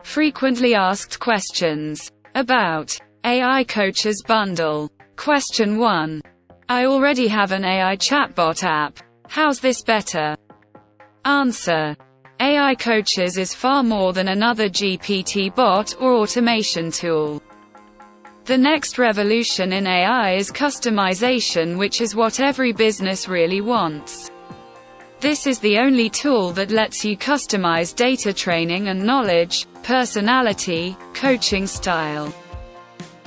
Frequently asked questions about AICoaches Bundle. Question 1. I already have an AI chatbot app. How's this better? Answer. AICoaches is far more than another GPT bot or automation tool. The next revolution in AI is customization, which is what every business really wants. This is the only tool that lets you customize data training and knowledge, personality, coaching style,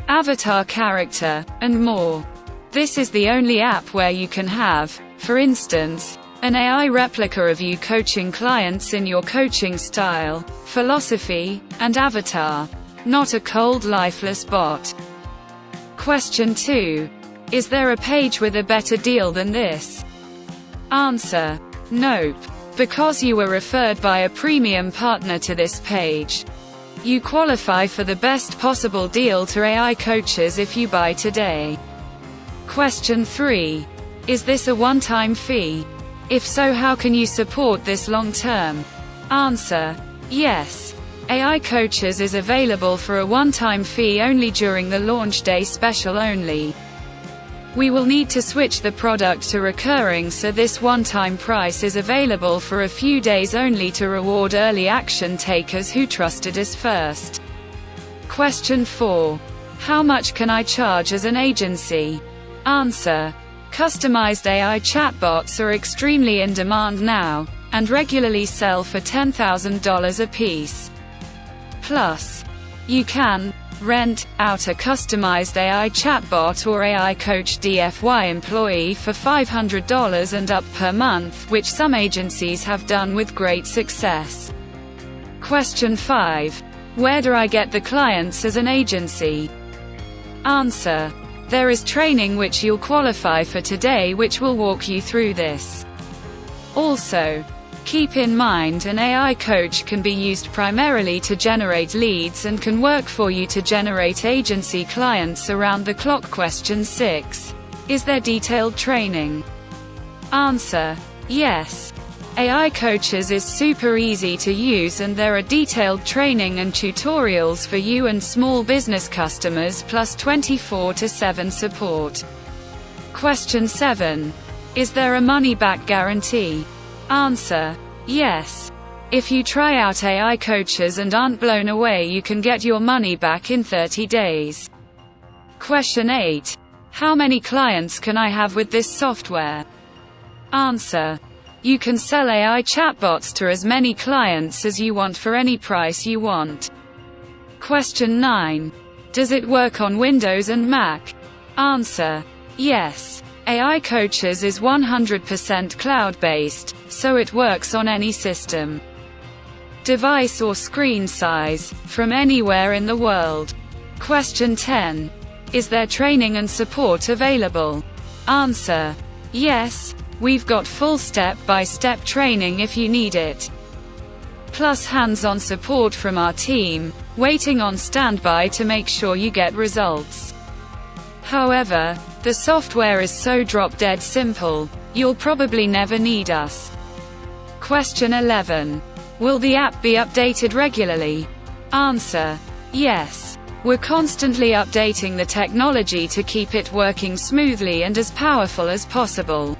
avatar character, and more. This is the only app where you can have, for instance, an AI replica of you coaching clients in your coaching style, philosophy, and avatar, not a cold lifeless bot. Question 2. Is there a page with a better deal than this? Answer. Nope. Because you were referred by a premium partner to this page. You qualify for the best possible deal to AICoaches if you buy today. Question 3. Is this a one-time fee? If so, how can you support this long-term? Answer. Yes. AICoaches is available for a one-time fee only during the launch day special only. We will need to switch the product to recurring, so this one-time price is available for a few days only to reward early action takers who trusted us first. Question 4. How much can I charge as an agency? Answer. Customized AI chatbots are extremely in demand now, and regularly sell for $10,000 a piece. Plus, you can rent out a customized AI chatbot or AI coach DFY employee for $500 and up per month, which some agencies have done with great success. Question 5. Where do I get the clients as an agency? Answer. There is training which you'll qualify for today, which will walk you through this. Also, keep in mind an AI coach can be used primarily to generate leads and can work for you to generate agency clients around the clock. Question 6. Is there detailed training? Answer. Yes. AICoaches is super easy to use, and there are detailed training and tutorials for you and small business customers, plus 24/7 support. Question 7. Is there a money-back guarantee? Answer. Yes. If you try out AICoaches and aren't blown away, you can get your money back in 30 days. Question 8. How many clients can I have with this software? Answer. You can sell AI chatbots to as many clients as you want for any price you want. Question 9. Does it work on Windows and Mac? Answer. Yes. AICoaches is 100% cloud-based, so it works on any system, device or screen size, from anywhere in the world. Question 10. Is there training and support available? Answer. Yes. We've got full step-by-step training if you need it, plus hands-on support from our team, waiting on standby to make sure you get results. However, the software is so drop-dead simple, you'll probably never need us. Question 11. Will the app be updated regularly? Answer. Yes. We're constantly updating the technology to keep it working smoothly and as powerful as possible.